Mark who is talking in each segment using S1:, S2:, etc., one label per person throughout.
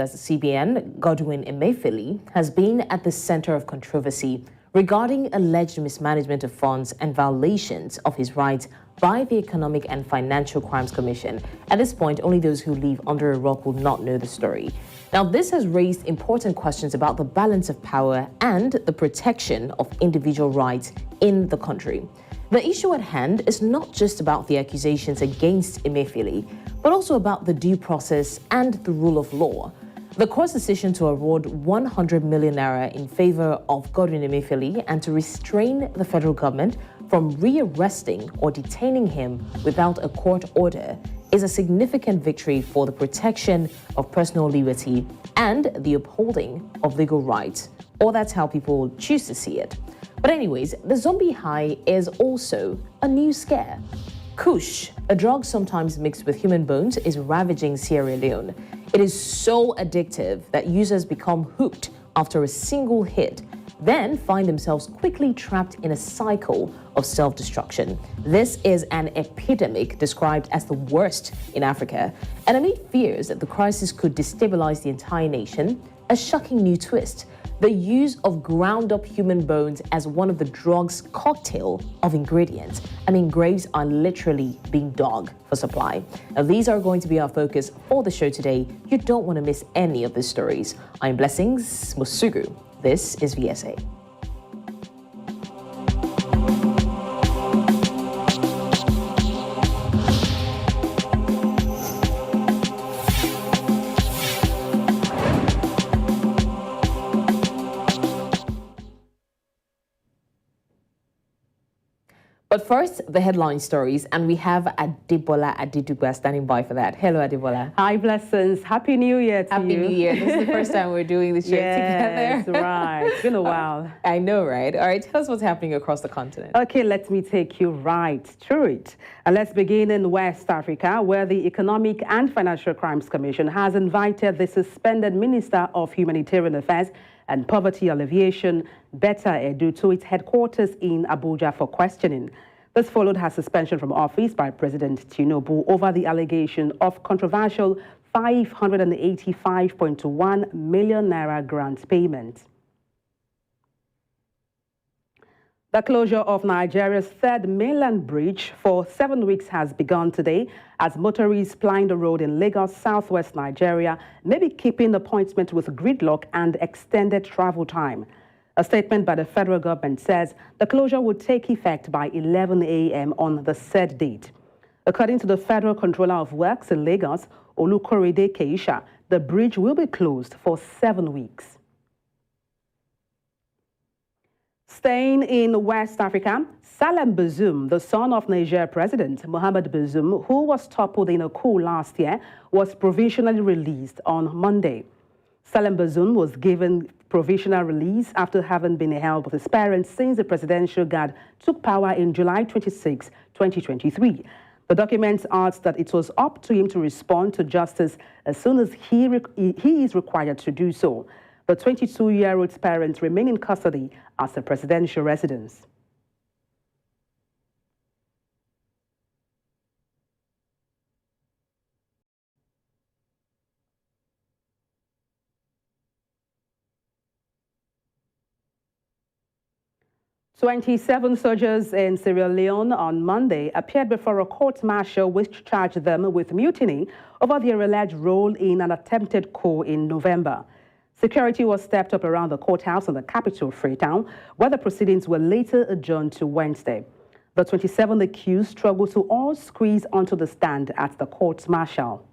S1: that's the CBN, Godwin Emefiele, has been at the center of controversy regarding alleged mismanagement of funds and violations of his rights by the Economic and Financial Crimes Commission. At this point, only those who live under a rock will not know the story. Now, this has raised important questions about the balance of power and the protection of individual rights in the country. The issue at hand is not just about the accusations against Emefiele, but also about the due process and the rule of law. The court's decision to award 100 million naira in favor of Godwin Emefiele and to restrain the federal government from rearresting or detaining him without a court order is a significant victory for the protection of personal liberty and the upholding of legal rights, or that's how people choose to see it. But anyways, the zombie high is also a new scare. Kush, a drug sometimes mixed with human bones, is ravaging Sierra Leone. It is so addictive that users become hooked after a single hit, then find themselves quickly trapped in a cycle of self-destruction. This is an epidemic described as the worst in Africa, and amid fears that the crisis could destabilize the entire nation, a shocking new twist: the use of ground-up human bones as one of the drug's cocktail of ingredients. I mean, graves are literally being dug for supply. Now, these are going to be our focus for the show today. You don't want to miss any of these stories. I'm Blessings Mosugu. This is VSA. But first, the headline stories, and we have Adebola Adedugba standing by for that. Hello, Adebola.
S2: Hi, Blessings. Happy New Year to you.
S1: Happy New Year. This is the first time we're doing this show together.
S2: Yes, right. It's been a while.
S1: I know, right? All right, tell us what's happening across the continent.
S2: Okay, let me take you right through it. And let's begin in West Africa, where the Economic and Financial Crimes Commission has invited the suspended Minister of Humanitarian Affairs and Poverty Alleviation, Betta Edu, to its headquarters in Abuja for questioning. This followed her suspension from office by President Tinubu over the allegation of controversial 585.1 million naira grant payment. The closure of Nigeria's third mainland bridge for 7 weeks has begun today as motorists plying the road in Lagos, southwest Nigeria, may be keeping appointment with gridlock and extended travel time. A statement by the federal government says the closure would take effect by 11 a.m. on the said date. According to the Federal Controller of Works in Lagos, Olukorede Keisha, the bridge will be closed for 7 weeks. Staying in West Africa, Salem Bazoum, the son of Niger President Mohamed Bazoum, who was toppled in a coup last year, was provisionally released on Monday. Salem Bazoum was given provisional release after having been held with his parents since the presidential guard took power in July 26, 2023. The document adds that it was up to him to respond to justice as soon as he is required to do so. The 22-year-old's parents remain in custody at the presidential residence. "27 soldiers in Sierra Leone on Monday appeared before a court-martial which charged them with mutiny over their alleged role in an attempted coup in November. Security was stepped up around the courthouse in the capital, Freetown, where the proceedings were later adjourned to Wednesday. The 27 accused struggled to all squeeze onto the stand at the court-martial.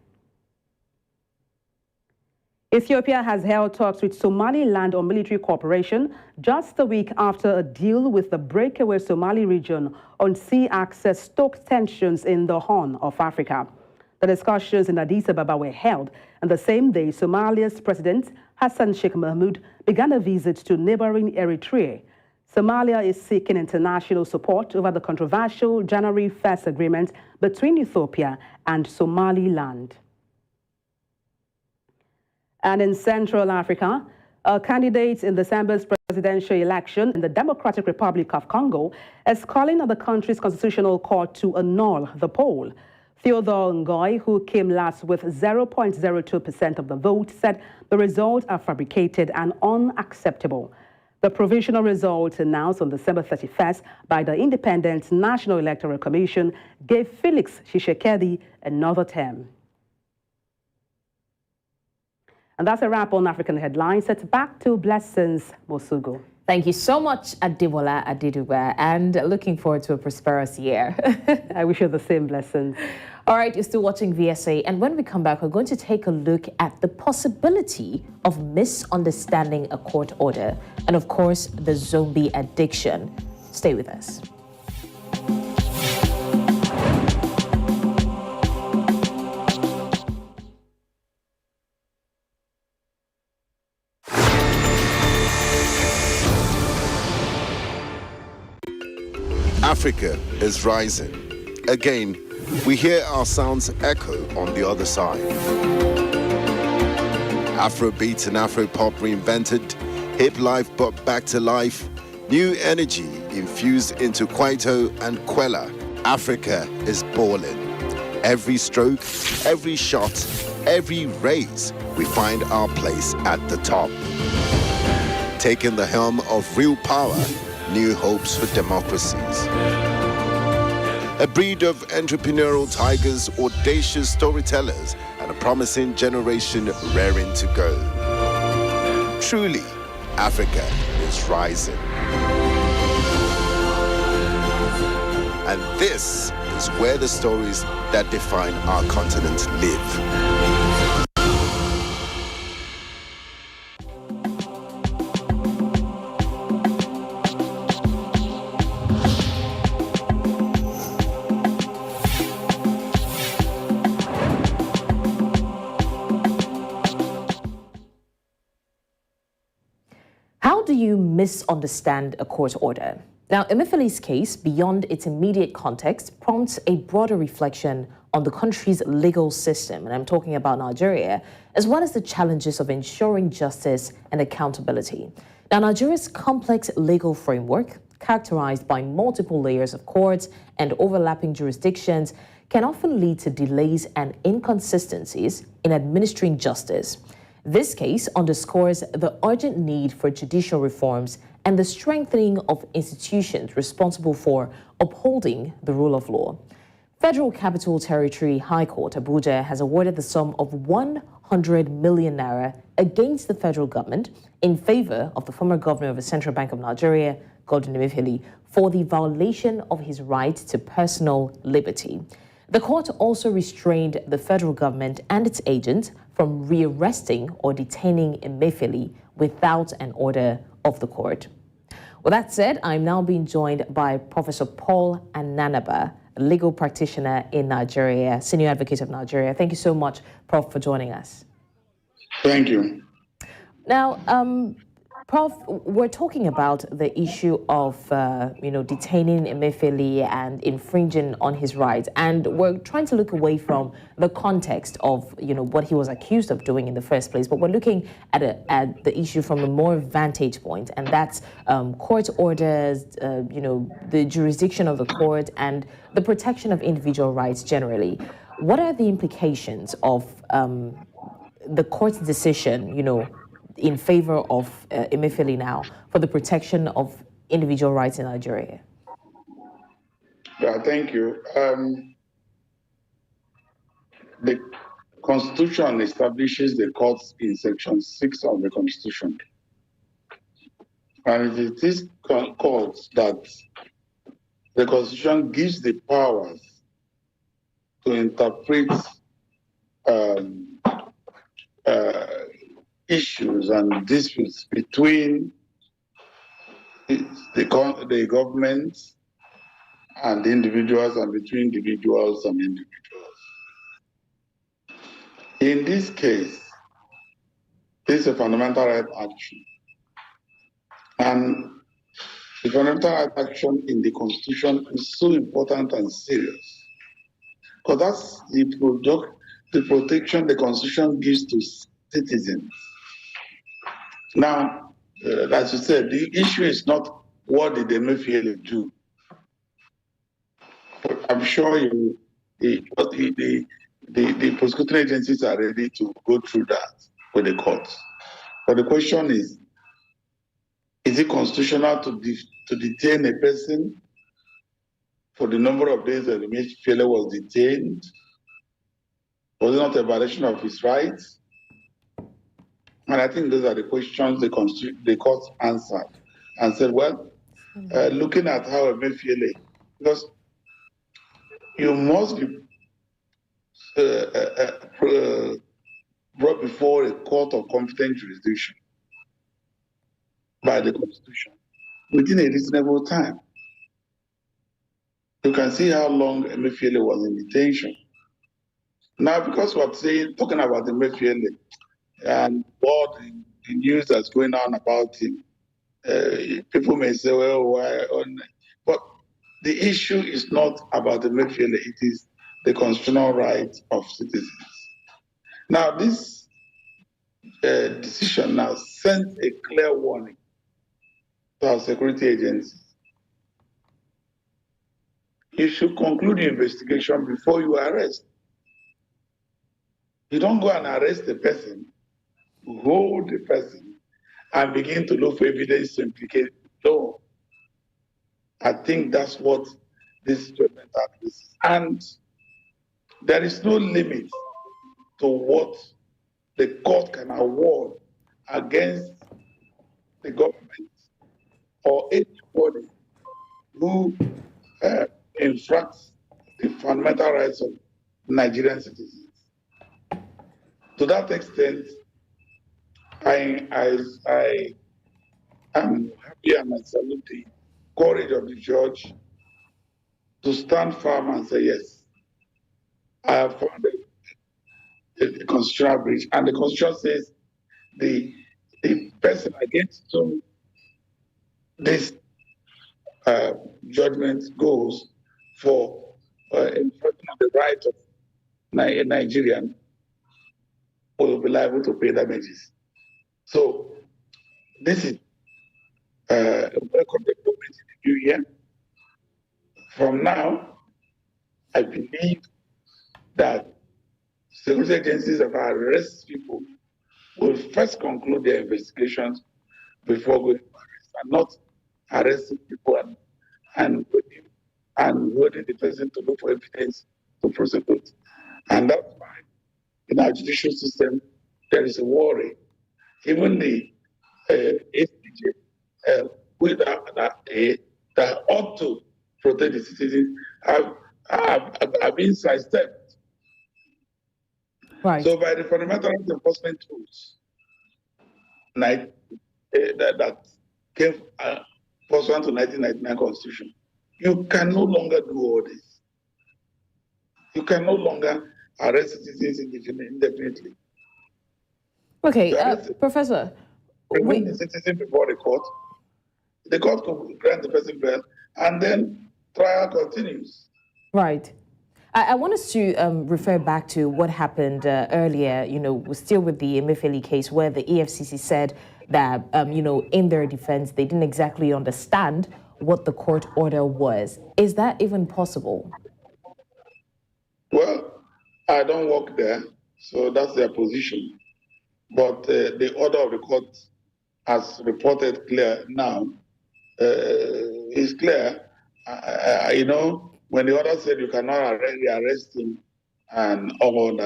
S2: Ethiopia has held talks with Somaliland on military cooperation just a week after a deal with the breakaway Somali region on sea access stoked tensions in the Horn of Africa. The discussions in Addis Ababa were held, and the same day Somalia's President Hassan Sheikh Mahmoud began a visit to neighboring Eritrea. Somalia is seeking international support over the controversial January 1st agreement between Ethiopia and Somaliland. And in Central Africa, a candidate in December's presidential election in the Democratic Republic of Congo is calling on the country's constitutional court to annul the poll. Theodore Ngoy, who came last with 0.02% of the vote, said the results are fabricated and unacceptable. The provisional results announced on December 31st by the Independent National Electoral Commission gave Felix Tshisekedi another term. And that's a wrap on African Headlines. It's back to Blessings Mosugu.
S1: Thank you so much, Adebola Adeduba, and looking forward to a prosperous year.
S2: I wish you the same blessings.
S1: All right, you're still watching VSA, and when we come back, we're going to take a look at the possibility of misunderstanding a court order, and of course, the zombie addiction. Stay with us.
S3: Africa is rising. Again, we hear our sounds echo on the other side. Afrobeat and Afropop reinvented, hip life brought back to life, new energy infused into Kwaito and Kwela. Africa is balling. Every stroke, every shot, every race, we find our place at the top. Taking the helm of real power, new hopes for democracies. A breed of entrepreneurial tigers, audacious storytellers, and a promising generation raring to go. Truly, Africa is rising. And this is where the stories that define our continent live.
S1: How do you misunderstand a court order? Now, Emefiele's case, beyond its immediate context, prompts a broader reflection on the country's legal system, and I'm talking about Nigeria, as well as the challenges of ensuring justice and accountability. Now, Nigeria's complex legal framework, characterized by multiple layers of courts and overlapping jurisdictions, can often lead to delays and inconsistencies in administering justice. This case underscores the urgent need for judicial reforms and the strengthening of institutions responsible for upholding the rule of law. Federal Capital Territory High Court Abuja has awarded the sum of 100 million naira against the federal government in favor of the former governor of the Central Bank of Nigeria, Godwin Emefiele, for the violation of his right to personal liberty. The court also restrained the federal government and its agents from rearresting or detaining Emefiele without an order of the court. With that said, I'm now being joined by Professor Paul Ananaba, a legal practitioner in Nigeria, senior advocate of Nigeria. Thank you so much, Prof, for joining us.
S4: Thank you.
S1: Now, Prof, we're talking about the issue of, detaining Emefiele and infringing on his rights, and we're trying to look away from the context of, what he was accused of doing in the first place. But we're looking at the issue from a more vantage point, and that's court orders, the jurisdiction of the court, and the protection of individual rights generally. What are the implications of the court's decision, in favor of Emefiele now for the protection of individual rights in Nigeria?
S4: Yeah, thank you. The Constitution establishes the courts in Section 6 of the Constitution. And it is this court that the Constitution gives the powers to interpret issues and disputes between the government and the individuals, and between individuals and individuals. In this case, this is a fundamental right action. And the fundamental right action in the Constitution is so important and serious, because that's the protection the Constitution gives to citizens. Now, as you said, the issue is not what did Emefiele do. But I'm sure you the prosecuting agencies are ready to go through that with the courts. But the question is it constitutional to detain a person for the number of days that Emefiele was detained? Was it not a violation of his rights? And I think those are the questions the court answered and said, well, looking at how Emefiele, because you must be brought before a court of competent jurisdiction by the Constitution within a reasonable time. You can see how long Emefiele was in detention. Now, because we're talking about Emefiele and all the news that's going on about him, people may say, well, why? But the issue is not about Emefiele, it is the constitutional rights of citizens. Now, this decision now sends a clear warning to our security agencies. You should conclude the investigation before you arrest. You don't go and arrest the person, hold the person, and begin to look for evidence to implicate. No. I think that's what this judgment is. And there is no limit to what the court can award against the government or anybody who infracts the fundamental rights of Nigerian citizens. To that extent, I am happy and I salute the courage of the judge to stand firm and say, yes, I have found a constitutional breach. And the Constitution says the person against whom this judgment goes for infringement of the right of a Nigerian will be liable to pay damages. So this is a welcome development in the new year. From now, I believe that security agencies that arrest people will first conclude their investigations before going to arrest, and not arresting people and holding the person to look for evidence to prosecute. And that's why in our judicial system, there is a worry. Even the SDJ, that ought to protect the citizens, have been sidestepped.
S1: Right.
S4: So by the fundamental enforcement tools that came pursuant to 1999 Constitution, you can no longer do all this. You can no longer arrest citizens indefinitely.
S1: Okay, Professor.
S4: Bring the citizen before the court can grant the person bail, and then trial continues.
S1: Right. I want us to refer back to what happened earlier, still with the Emefiele case, where the EFCC said that, in their defense, they didn't exactly understand what the court order was. Is that even possible?
S4: Well, I don't work there, so that's their position. But the order of the court, as reported clear now, is clear. When the order said you cannot arrest him and all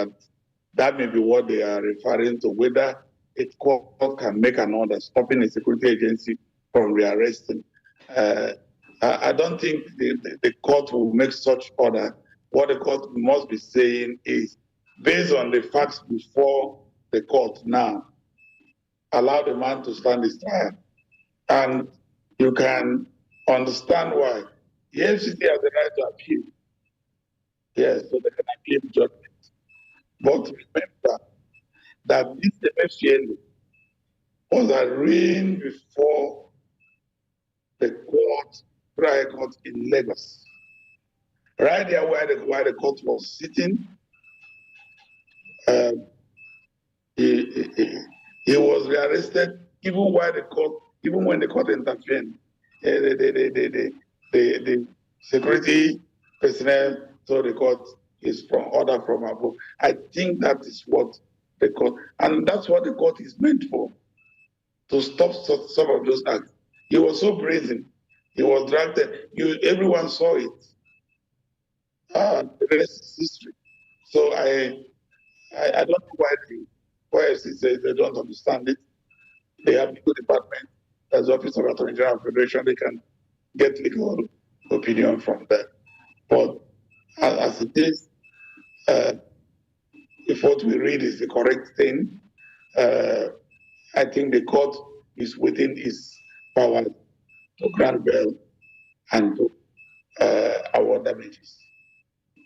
S4: that may be what they are referring to, whether a court can make an order stopping a security agency from rearresting. I don't think the court will make such order. What the court must be saying is, based on the facts before the court now, allow the man to stand his trial. And you can understand why. The FCC has the right to appeal. Yes, so they can appeal judgment. But remember that this Emefiele was arraigned before the trial court in Lagos. Right there where the court was sitting, he was rearrested even when the court intervened. The security personnel told the court, is from order from above. I think that is what the court, and that's what the court is meant for, to stop some of those acts. He was so brazen. He was dragged. Everyone saw it. The rest is history. So I don't know why the OFC says they don't understand it. They have legal department, as Office of Attorney General of Federation, they can get legal opinion from there. But as it is, if what we read is the correct thing, I think the court is within its power to grant bail and to award damages.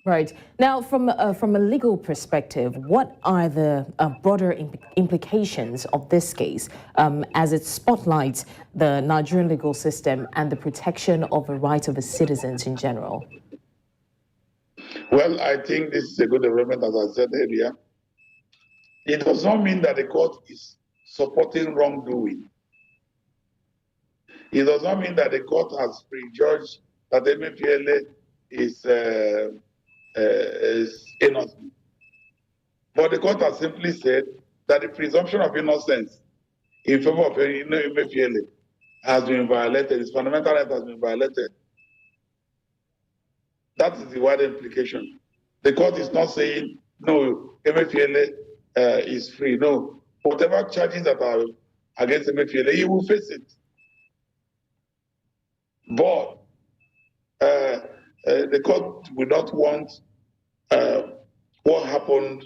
S1: Right. Now, from a legal perspective, what are the broader implications of this case as it spotlights the Nigerian legal system and the protection of the rights of the citizens in general?
S4: Well, I think this is a good development, as I said earlier. It does not mean that the court is supporting wrongdoing. It does not mean that the court has prejudged that MPLA is innocent. But the court has simply said that the presumption of innocence in favor of MPLA has been violated, its fundamental right has been violated. That is the wider implication. The court is not saying, no, MPLA is free. No, whatever charges that are against MPLA, he will face it. But the court will not want what happened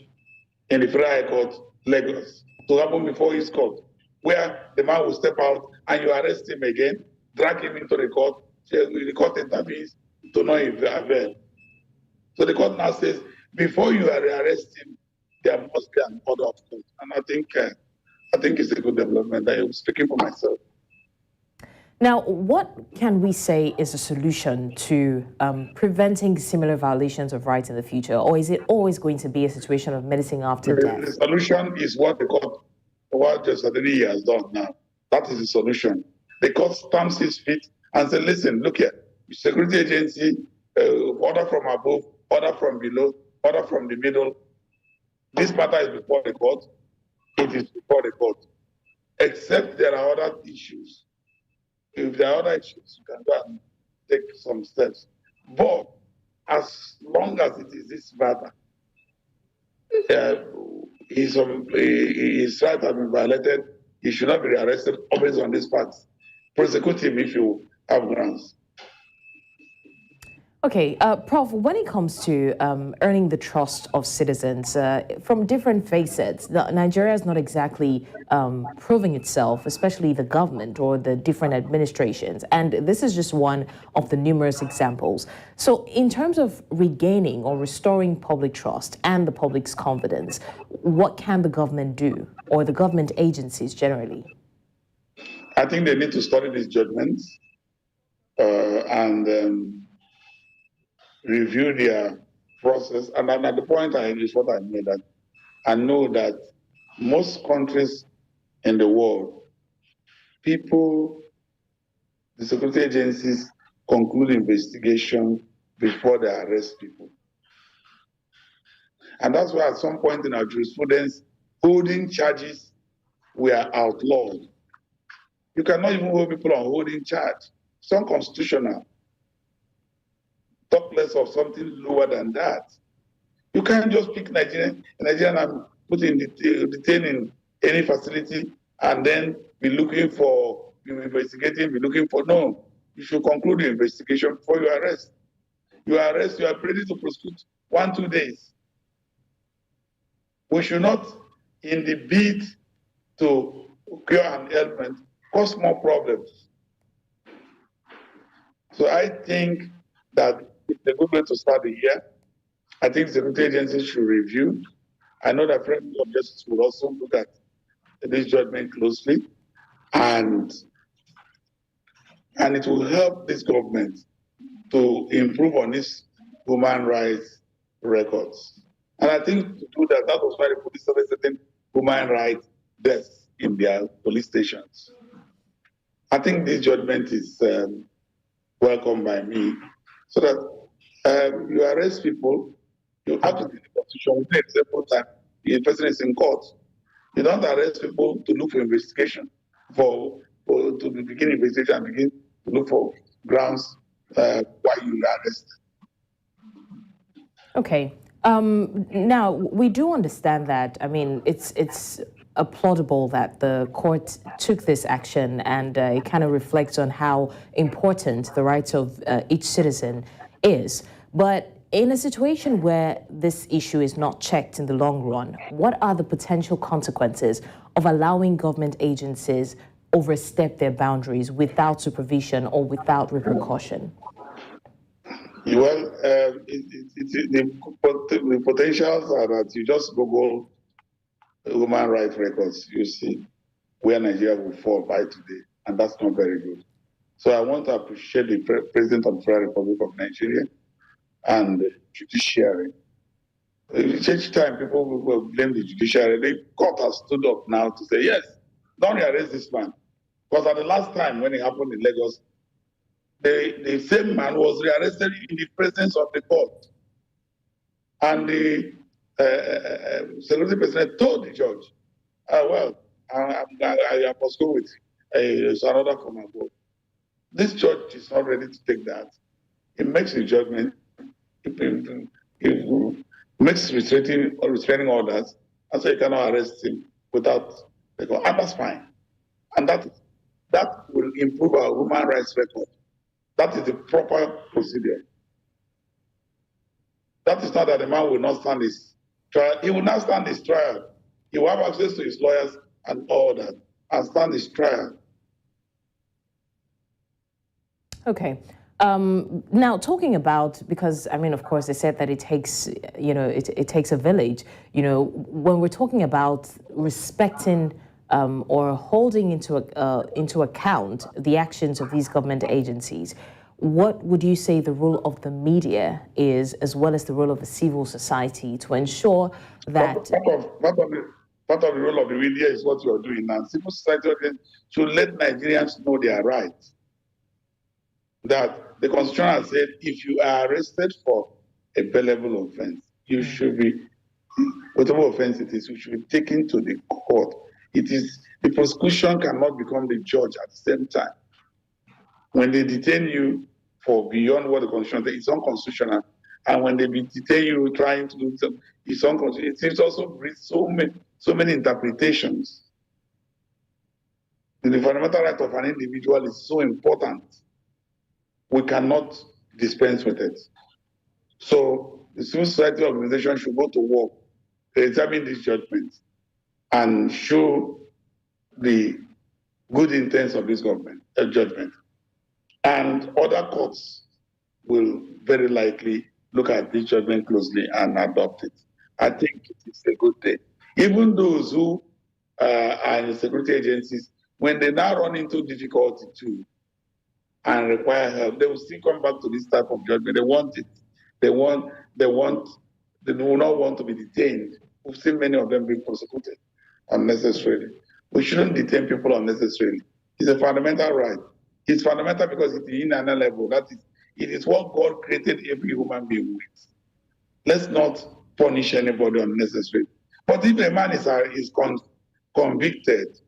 S4: in the Federal High Court, Lagos, to happen before his court, where the man will step out and you arrest him again, drag him into the court, the court intervenes to no avail. So the court now says, before you arrest him, there must be an order of court. And I think it's a good development. I'm speaking for myself.
S1: Now, what can we say is a solution to preventing similar violations of rights in the future? Or is it always going to be a situation of medicine after death?
S4: The solution is what the court, what Justice Adeniyi has done now. That is the solution. The court stamps his feet and says, listen, look here, security agency, order from above, order from below, order from the middle. This matter is before the court. It is before the court. Except there are other issues. If there are other issues, you can go and take some steps. But as long as it is this matter, his rights have been violated, he should not be arrested based on these facts. Prosecute him if you have grounds.
S1: Okay, Prof, when it comes to earning the trust of citizens from different facets, Nigeria is not exactly proving itself, especially the government or the different administrations. And this is just one of the numerous examples. So in terms of regaining or restoring public trust and the public's confidence, what can the government do, or the government agencies generally?
S4: I think they need to study these judgments and review their process. And at the point is what I made, that I know that most countries in the world, the security agencies conclude investigation before they arrest people. And that's why at some point in our jurisprudence, holding charges were outlawed. You cannot even hold people on holding charge. It's unconstitutional. Talk less of something lower than that. You can't just pick Nigerian and put in detain in any facility and then be investigating, no. You should conclude the investigation before you arrest. You arrest, you are ready to prosecute 1-2 days. We should not, in the bid to cure an ailment, cause more problems. So I think that it's a good way to start the year. I think security agencies should review. I know that Friends of Justice will also look at this judgment closely, and it will help this government to improve on its human rights records. And I think to do that, that was why the police service certain human rights deaths in their police stations. I think this judgment is welcomed by me, so that you arrest people, You have to read the constitution. For example, time the person is in court. You don't arrest people to look for investigation, to begin investigation and begin to look for grounds why you are arrested.
S1: Okay. Now, we do understand that, I mean, it's applaudable that the court took this action, and it kind of reflects on how important the rights of each citizen is. But in a situation where this issue is not checked in the long run, what are the potential consequences of allowing government agencies overstep their boundaries without supervision or without repercussion?
S4: Well, the potentials are that you just Google human rights records, you see where Nigeria will fall by today, and that's not very good. So I want to appreciate the President of the Federal Republic of Nigeria and the judiciary. Each time people will blame the judiciary, the court has stood up now to say, yes, don't arrest this man. Because at the last time when it happened in Lagos, the same man was rearrested in the presence of the court. And the security president told the judge, well, I must go with another from above. This judge is not ready to take that. He makes the judgment, he makes restraining orders, and so you cannot arrest him without the court. And that's fine. And that will improve our human rights record. That is the proper procedure. That is not that the man will not stand his trial. He will not stand his trial. He will have access to his lawyers and all that, and stand his trial.
S1: Okay. Now, talking about, because I mean, of course, they said that it takes, it takes a village. When we're talking about respecting or holding into account the actions of these government agencies, what would you say the role of the media is, as well as the role of the civil society, to ensure that...
S4: Part of the role of the media is what you are doing now. Civil society should let Nigerians know their rights. That the Constitution has said, if you are arrested for a bailable offense, you should be, whatever offense it is, you should be taken to the court. The prosecution cannot become the judge at the same time. When they detain you for beyond what the Constitution says, it's unconstitutional. And when they detain you trying to do something, it's unconstitutional. It also brings so many interpretations. The fundamental right of an individual is so important. We cannot dispense with it. So the civil society organization should go to work to examine these judgments and show the good intents of this judgment. And other courts will very likely look at this judgment closely and adopt it. I think it is a good thing. Even those who are in the security agencies, when they now run into difficulty too, and require help, they will still come back to this type of judgment. They want it. They will not want to be detained. We've seen many of them being prosecuted unnecessarily. We shouldn't detain people unnecessarily. It's a fundamental right. It's fundamental because it's in another level. It is what God created every human being with. Let's not punish anybody unnecessarily. But if a man is convicted,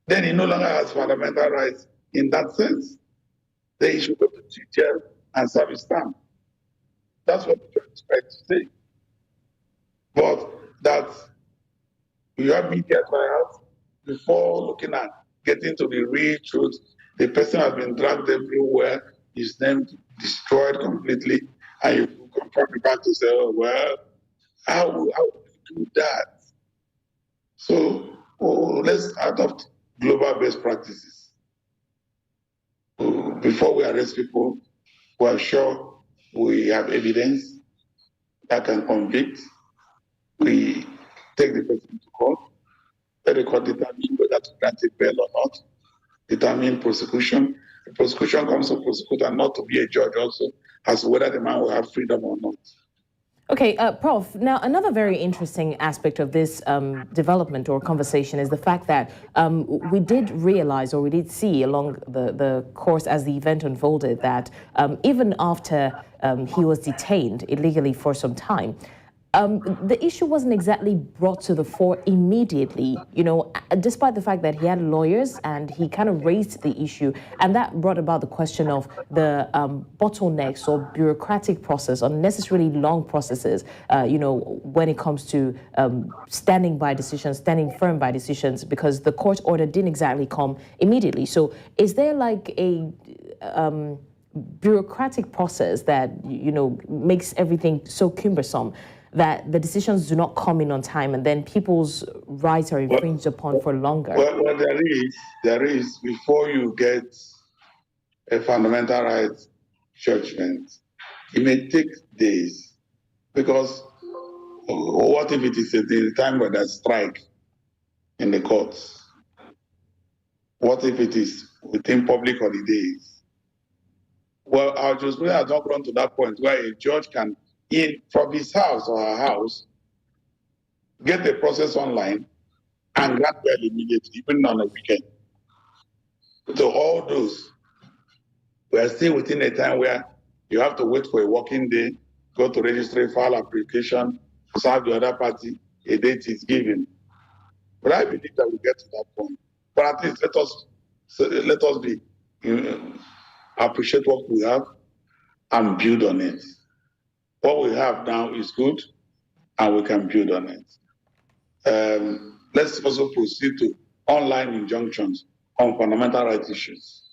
S4: then he no longer has fundamental rights in that sense. Then he should go to jail and serve his time. That's what the church is trying to say. But that you have media trials before looking at getting to the real truth. The person has been dragged everywhere, his name destroyed completely, and you confront back to say, oh, well, how would you do that? So let's adopt global best practices. Before we arrest people, we are sure we have evidence that can convict. We take the person to court. Let the court determine whether to grant a bail or not. Determine prosecution. The prosecution comes to prosecute and not to be a judge also, as to whether the man will have freedom or not.
S1: Okay, Prof, now another very interesting aspect of this development or conversation is the fact that we did realize, or we did see along the course as the event unfolded, that even after he was detained illegally for some time, the issue wasn't exactly brought to the fore immediately, despite the fact that he had lawyers and he kind of raised the issue. And that brought about the question of the bottlenecks or bureaucratic process, unnecessarily long processes, when it comes to standing firm by decisions, because the court order didn't exactly come immediately. So is there like a bureaucratic process that, makes everything so cumbersome that the decisions do not come in on time and then people's rights are infringed upon for longer?
S4: Well, there is, before you get a fundamental rights judgment, it may take days, because what if it is at the time when there's strike in the courts? What if it is within public holidays? Well, our jurisprudence has not gone to that point where a judge can, from his house or her house, get the process online and grant bail immediately, even on a weekend. So all those, we are still within a time where you have to wait for a working day, go to registry, file application, serve the other party, a date is given. But I believe that we get to that point. But at least let us be appreciate what we have and build on it. What we have now is good, and we can build on it. Let's also proceed to online injunctions on fundamental rights issues,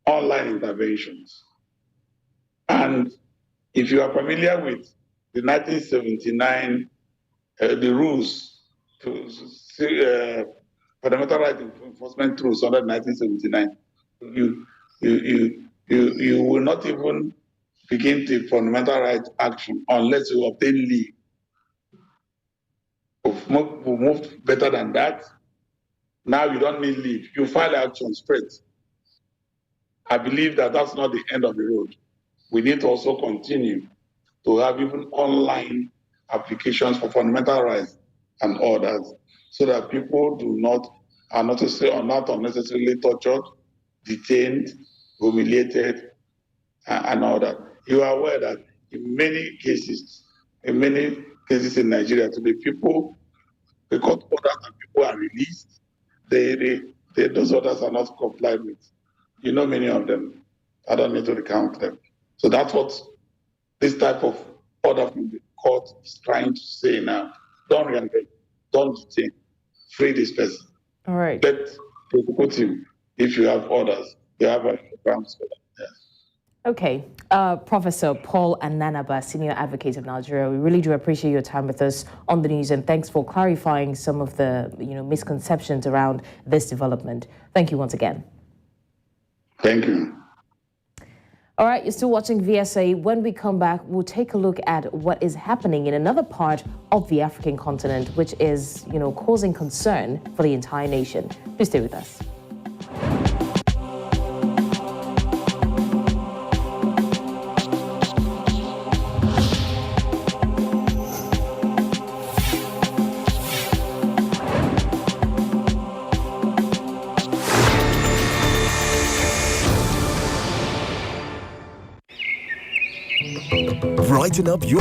S4: online interventions. And if you are familiar with the 1979, the rules to fundamental rights enforcement rules under 1979, you will not even begin the fundamental rights action unless you obtain leave. We moved better than that. Now you don't need leave. You file action straight. I believe that that's not the end of the road. We need to also continue to have even online applications for fundamental rights and others, so that people are not unnecessarily tortured, detained, humiliated, and all that. You are aware that in many cases in Nigeria today, the court orders and people are released. Those orders are not complied with. You know many of them. I don't need to recount them. So that's what this type of order from the court is trying to say now. Don't re-engage, don't detain, free this person.
S1: All right.
S4: Let prosecute him if you have orders. You have grounds for that. Yes.
S1: Okay. Professor Paul Ananaba, Senior Advocate of Nigeria, we really do appreciate your time with us on the news, and thanks for clarifying some of the misconceptions around this development. Thank you once again.
S4: Thank you.
S1: All right, you're still watching VSA. When we come back, we'll take a look at what is happening in another part of the African continent, which is, causing concern for the entire nation. Please stay with us.
S5: Brighten up your...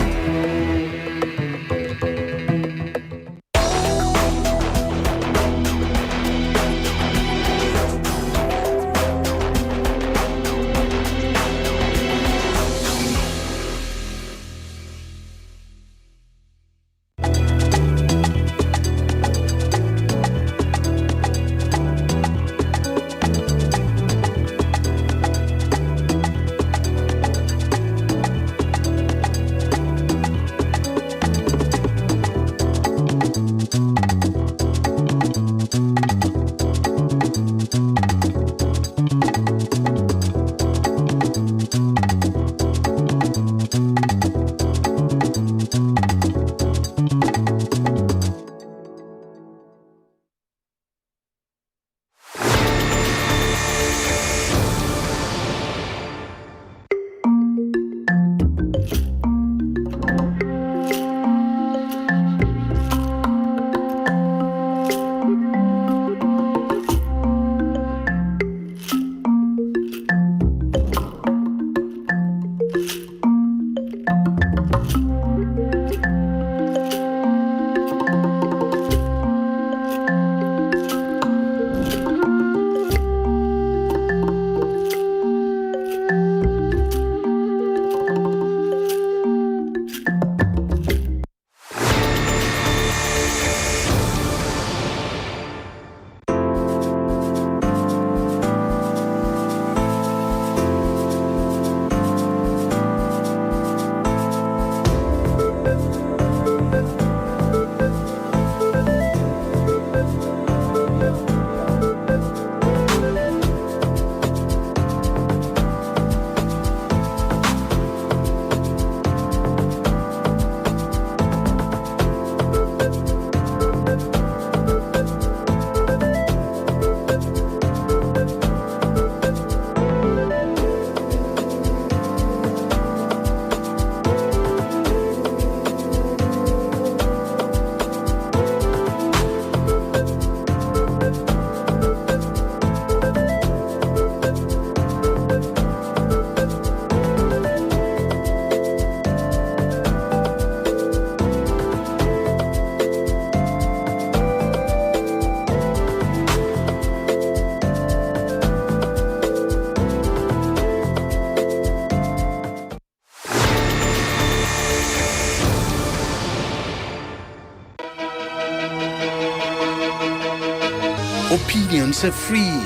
S5: Opinions are free,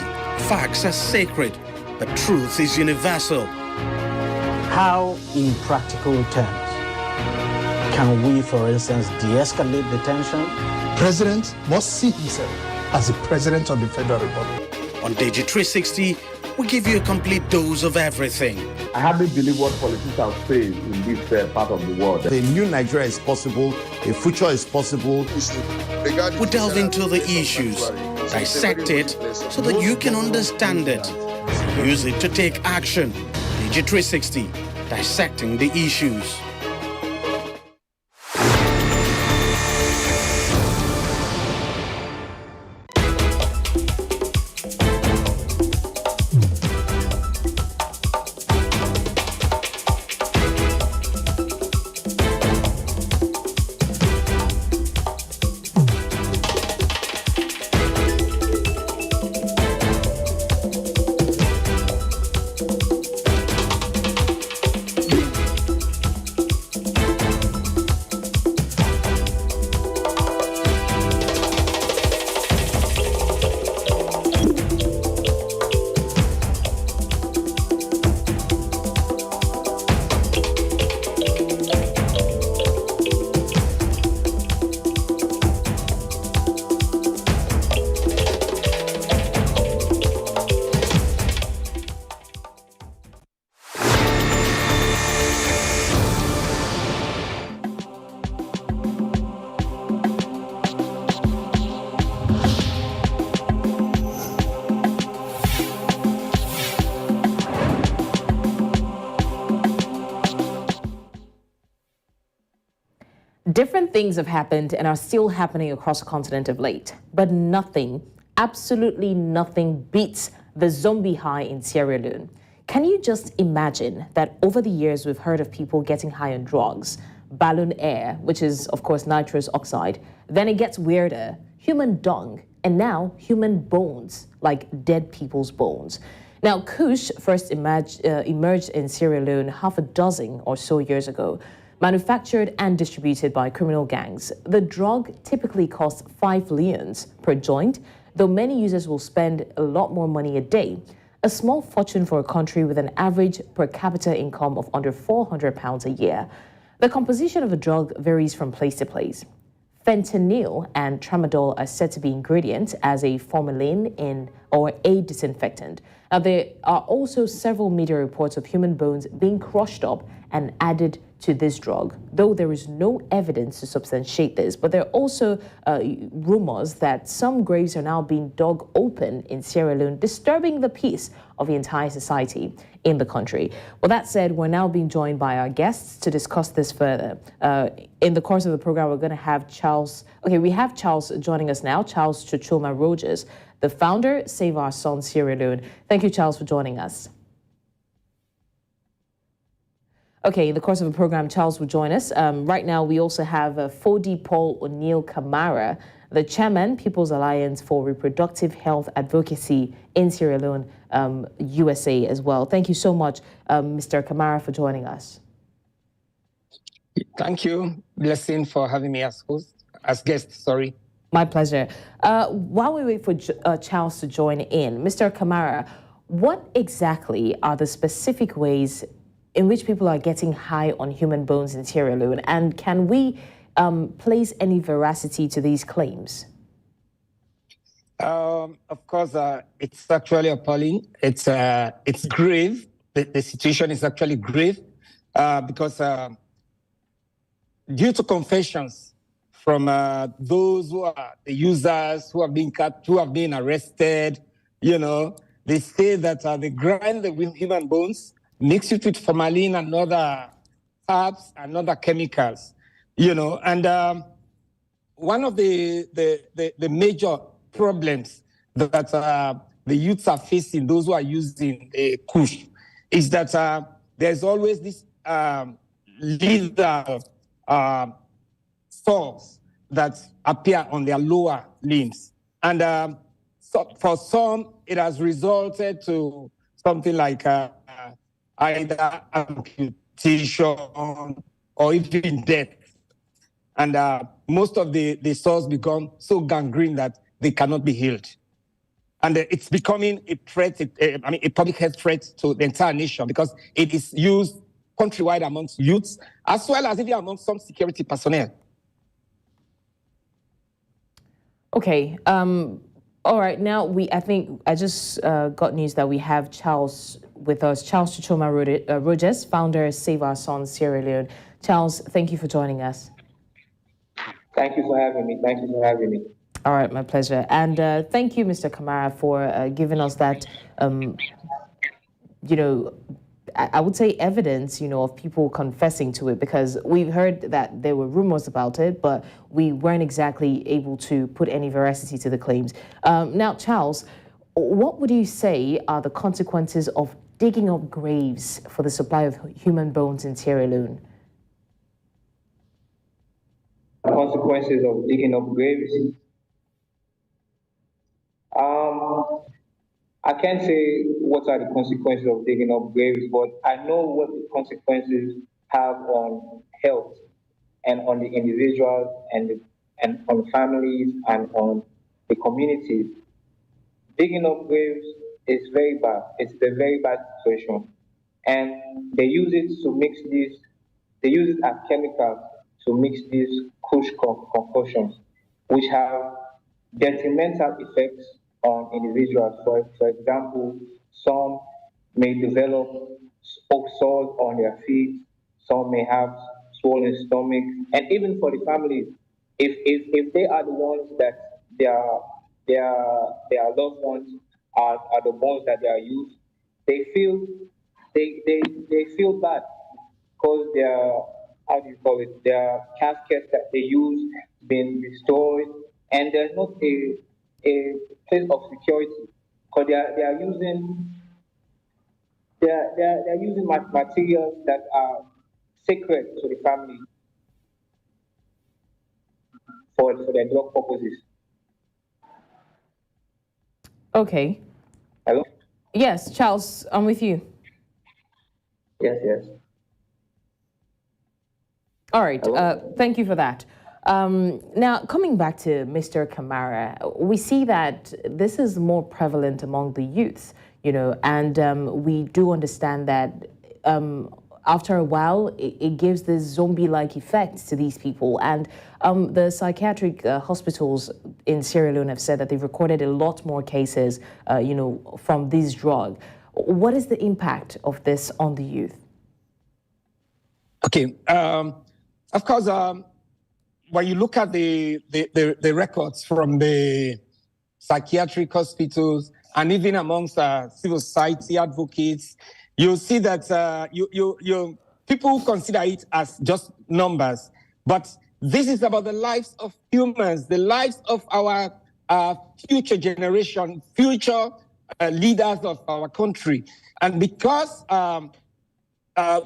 S5: facts are sacred, but truth is universal.
S6: How, in practical terms, can we, for instance, de-escalate the tension?
S7: President must see himself as the President of the Federal Republic.
S5: On Digi 360, we give you a complete dose of everything.
S8: I hardly believe what politicians say in this part of the world.
S9: A new Nigeria is possible, a future is possible.
S5: We delve into the issues, dissect it so that you can understand it. Use it to take action. Digi 360, dissecting the issues.
S1: Different things have happened and are still happening across the continent of late, but nothing, absolutely nothing beats the zombie high in Sierra Leone. Can you just imagine that over the years we've heard of people getting high on drugs, balloon air, which is of course nitrous oxide, then it gets weirder, human dung, and now human bones, like dead people's bones. Now, Kush first emerged in Sierra Leone half a dozen or so years ago, manufactured and distributed by criminal gangs. The drug typically costs 5 leones per joint, though many users will spend a lot more money a day. A small fortune for a country with an average per capita income of under £400 a year. The composition of the drug varies from place to place. Fentanyl and tramadol are said to be ingredients as a formalin or a disinfectant. Now, there are also several media reports of human bones being crushed up and added to this drug, though there is no evidence to substantiate this. But there are also rumors that some graves are now being dug open in Sierra Leone, disturbing the peace of the entire society in the country. Well, that said, we're now being joined by our guests to discuss this further. In the course of the program, we're going to have we have Charles joining us now, Charles Chuchuma Rogers, the founder, Save Our Son Sierra Leone. Thank you, Charles, for joining us. Okay, in the course of the program, Charles will join us. Right now, we also have Fodi Paul O'Neill Kamara, the chairman, People's Alliance for Reproductive Health Advocacy in Sierra Leone, USA as well. Thank you so much, Mr. Kamara, for joining us.
S10: Thank you, Blessing, for having me as guest, sorry.
S1: My pleasure. While we wait for Charles to join in, Mr. Kamara, what exactly are the specific ways in which people are getting high on human bones in Sierra Leone, and can we place any veracity to these claims?
S10: Of course, it's actually appalling. It's grave. The situation is actually grave because due to confessions from those who are the users who have been cut, who have been arrested, they say that they grind the human bones, mix it with formalin and other herbs and other chemicals, and one of the major problems that the youths are facing, those who are using Kush, is that there's always this lethal sores that appear on their lower limbs. And so for some, it has resulted to something like either amputation or even death. And most of the sores become so gangrene that they cannot be healed. And it's becoming a threat, a public health threat to the entire nation because it is used countrywide amongst youths, as well as even amongst some security personnel.
S1: Okay. All right. Now I think I just got news that we have Charles with us. Charles Chichoma Rogers, founder of Save Our Sons Sierra Leone. Charles, thank you for joining us.
S11: Thank you for having me. Thank you for having me.
S1: All right, my pleasure. And thank you, Mr. Kamara, for giving us that, I would say evidence, of people confessing to it, because we've heard that there were rumors about it, but we weren't exactly able to put any veracity to the claims. Now, Charles, what would you say are the consequences of digging up graves for the supply of human bones in Sierra Leone?
S11: Consequences of digging up graves? I can't say what are the consequences of digging up graves, but I know what the consequences have on health and on the individuals and on families and on the communities. Digging up graves is very bad. It's a very bad situation. And they use it as chemicals to mix these kush concoctions, which have detrimental effects on individuals. For example, some may develop sores on their feet, some may have swollen stomachs, and even for the families, if they are the ones that their loved ones are the ones that they are used, they feel bad because their caskets that they use been destroyed, and there's not a place of security because they are using materials that are sacred to the family for their drug purposes.
S1: Okay.
S11: Hello?
S1: Yes, Charles, I'm with you.
S11: Yes.
S1: All right. Thank you for that. Now, coming back to Mr. Kamara, we see that this is more prevalent among the youths, and we do understand that after a while, it gives this zombie-like effect to these people. And the psychiatric hospitals in Sierra Leone have said that they've recorded a lot more cases, from this drug. What is the impact of this on the youth?
S10: Okay. Of course, when you look at the records from the psychiatric hospitals and even amongst civil society advocates, you'll see that people consider it as just numbers. But this is about the lives of humans, the lives of our future generation, future leaders of our country. And because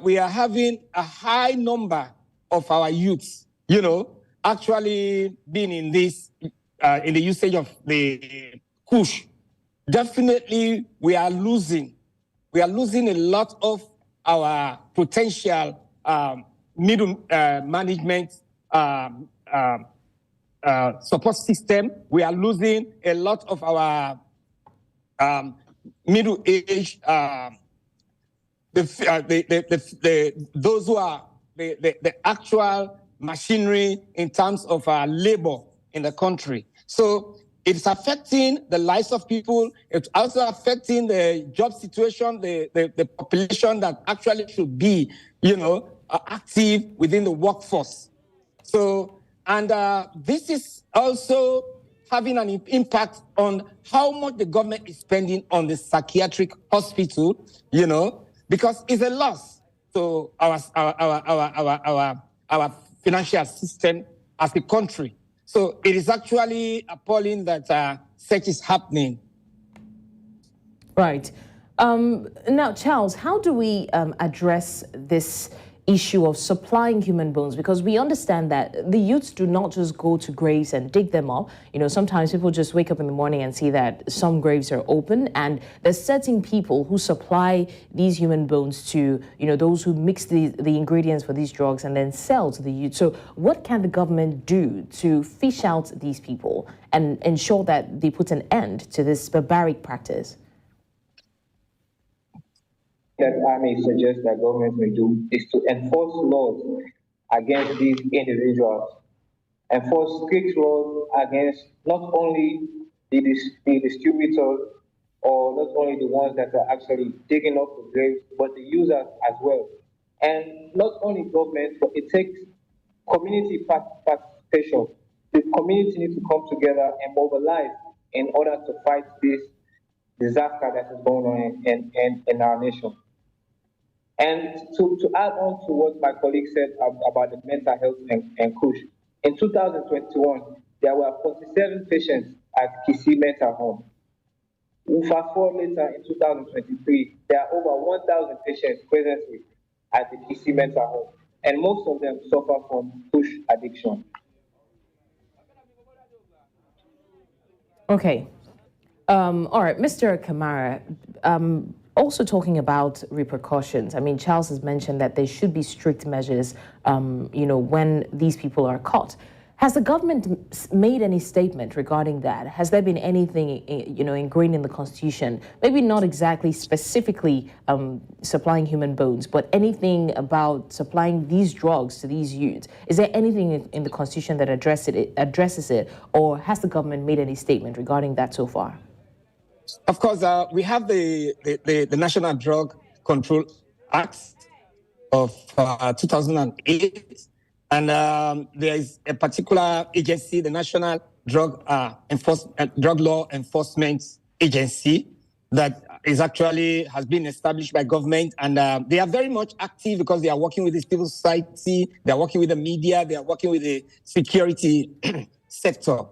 S10: we are having a high number of our youths, actually being in this, in the usage of the kush, definitely we are losing a lot of our potential middle management support system. We are losing a lot of our middle-aged, those who are the actual machinery in terms of labor in the country. So it's affecting the lives of people. It's also affecting the job situation, the population that actually should be, active within the workforce. So, and this is also having an impact on how much the government is spending on the psychiatric hospital, because it's a loss to our financial system as a country. So it is actually appalling that such is happening.
S1: Right. Now, Charles, how do we address this issue of supplying human bones? Because we understand that the youths do not just go to graves and dig them up. You know, sometimes people just wake up in the morning and see that some graves are open, and there's certain people who supply these human bones to, you know, those who mix the ingredients for these drugs and then sell to the youth. So what can the government do to fish out these people and ensure that they put an end to this barbaric practice?
S11: That I may suggest that government may do is to enforce laws against these individuals, enforce strict laws against not only the distributors or not only the ones that are actually digging up the graves, but the users as well. And not only government, but it takes community participation. The community needs to come together and mobilize in order to fight this disaster that is going on in our nation. And to add on to what my colleague said about the mental health and KUSH, in 2021, there were 47 patients at Kisi Mental Home. Fast forward later in 2023, there are over 1,000 patients presently at the Kisi Mental Home, and most of them suffer from KUSH addiction.
S1: Okay. All right, Mr. Kamara, also talking about repercussions. I mean, Charles has mentioned that there should be strict measures, you know, when these people are caught. Has the government made any statement regarding that? Has there been anything, you know, ingrained in the Constitution? Maybe not exactly specifically supplying human bones, but anything about supplying these drugs to these youths? Is there anything in the Constitution that addresses it, or has the government made any statement regarding that so far?
S10: Of course, we have the National Drug Control Act of 2008, and there is a particular agency, the National Drug Law Enforcement Agency, that is actually has been established by government, and they are very much active because they are working with the civil society, they are working with the media, they are working with the security sector,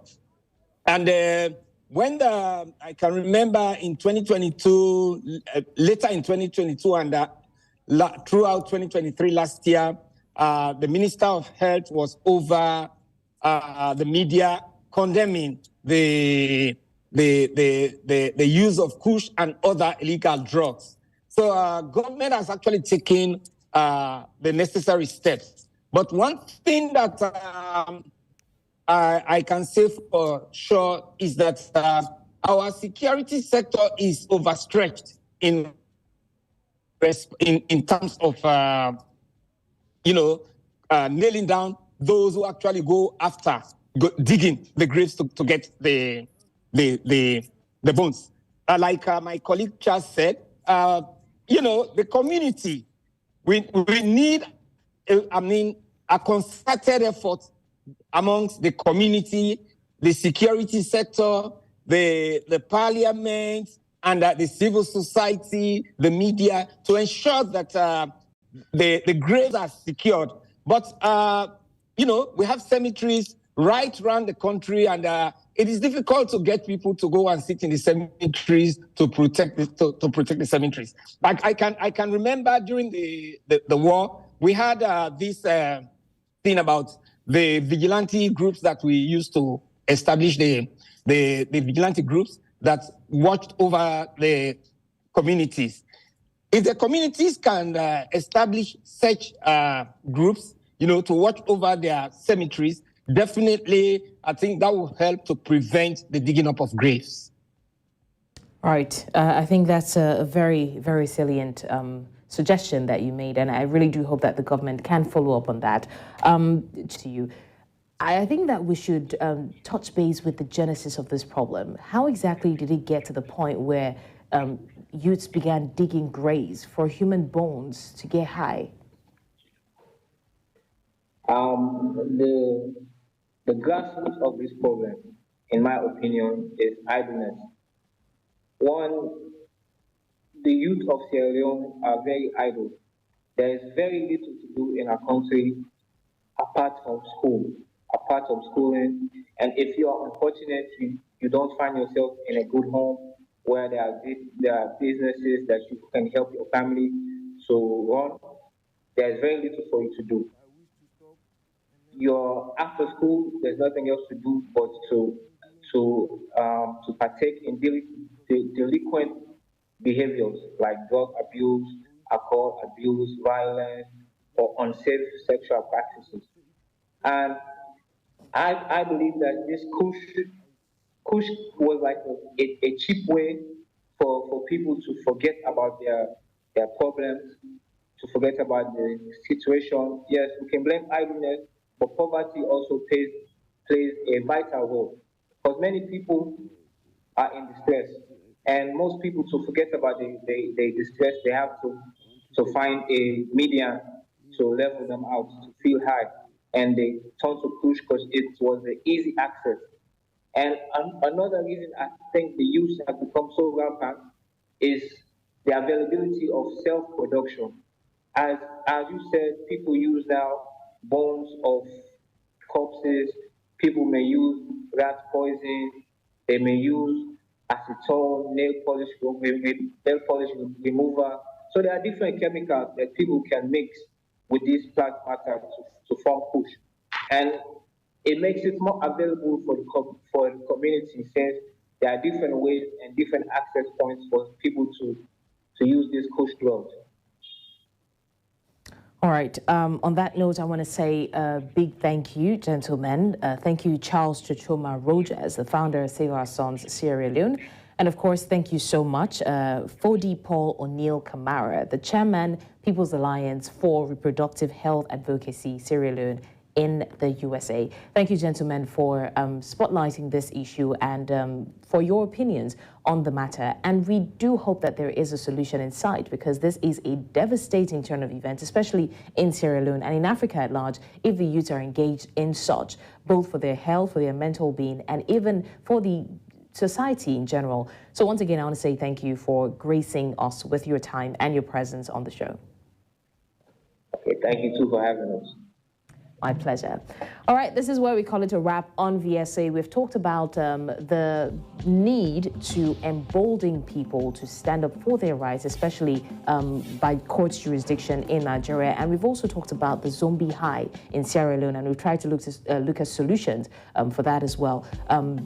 S10: and when I can remember in 2022, later in 2022 and throughout 2023 last year, the Minister of Health was over the media condemning the use of KUSH and other illegal drugs. So government has actually taken the necessary steps. But one thing that I can say for sure is that our security sector is overstretched in terms of nailing down those who actually go after digging the graves to get the bones. Like my colleague just said, the community, we need, a concerted effort amongst the community, the security sector, the parliament, and the civil society, the media, to ensure that the graves are secured. But, we have cemeteries right around the country, and it is difficult to get people to go and sit in the cemeteries to protect the cemeteries. Like I can remember during the war, we had this thing about the vigilante groups that we used to establish, the vigilante groups that watched over the communities. If the communities can establish such groups, to watch over their cemeteries, definitely, I think that will help to prevent the digging up of graves.
S1: All right. I think that's a very, very salient suggestion that you made, and I really do hope that the government can follow up on that. To you, I think that we should touch base with the genesis of this problem. How exactly did it get to the point where youths began digging graves for human bones to get high?
S11: The grassroots of this problem, in my opinion, is idleness. One, the youth of Sierra Leone are very idle. There is very little to do in our country apart from school, apart from schooling. And if you are unfortunate, you don't find yourself in a good home where there are businesses that you can help your family to run, there's very little for you to do. You're after school, there's nothing else to do but to partake in delinquent behaviors like drug abuse, alcohol abuse, violence, or unsafe sexual practices. And I believe that this Kush was like a cheap way for people to forget about their problems, to forget about the situation. Yes, we can blame idleness, but poverty also plays a vital role. Because many people are in distress, and most people, to forget about the distress, they have to find a median to level them out, to feel high. And they turn to push because it was the easy access. And another reason I think the use has become so rampant is the availability of self-production. As you said, people use now bones of corpses. People may use rat poison. They may use acetone, nail polish remover. So there are different chemicals that people can mix with this plant matter to form push. And it makes it more available for the community, since there are different ways and different access points for people to use this kush drugs.
S1: All right. On that note, I want to say a big thank you, gentlemen. Thank you, Charles Chichoma Rogers, the founder of Save Our Sons Sierra Leone. And of course, thank you so much, Fodi Paul O'Neill Kamara, the chairman, People's Alliance for Reproductive Health Advocacy, Sierra Leone, in the USA. Thank you, gentlemen, for spotlighting this issue and for your opinions on the matter. And we do hope that there is a solution in sight, because this is a devastating turn of events, especially in Sierra Leone and in Africa at large, if the youth are engaged in such, both for their health, for their mental being, and even for the society in general. So once again, I want to say thank you for gracing us with your time and your presence on the show.
S11: Okay, thank you too for having us.
S1: My pleasure. All right, this is where we call it a wrap on VSA. We've talked about the need to embolden people to stand up for their rights, especially by court jurisdiction in Nigeria. And we've also talked about the zombie high in Sierra Leone, and we've tried to look at solutions for that as well.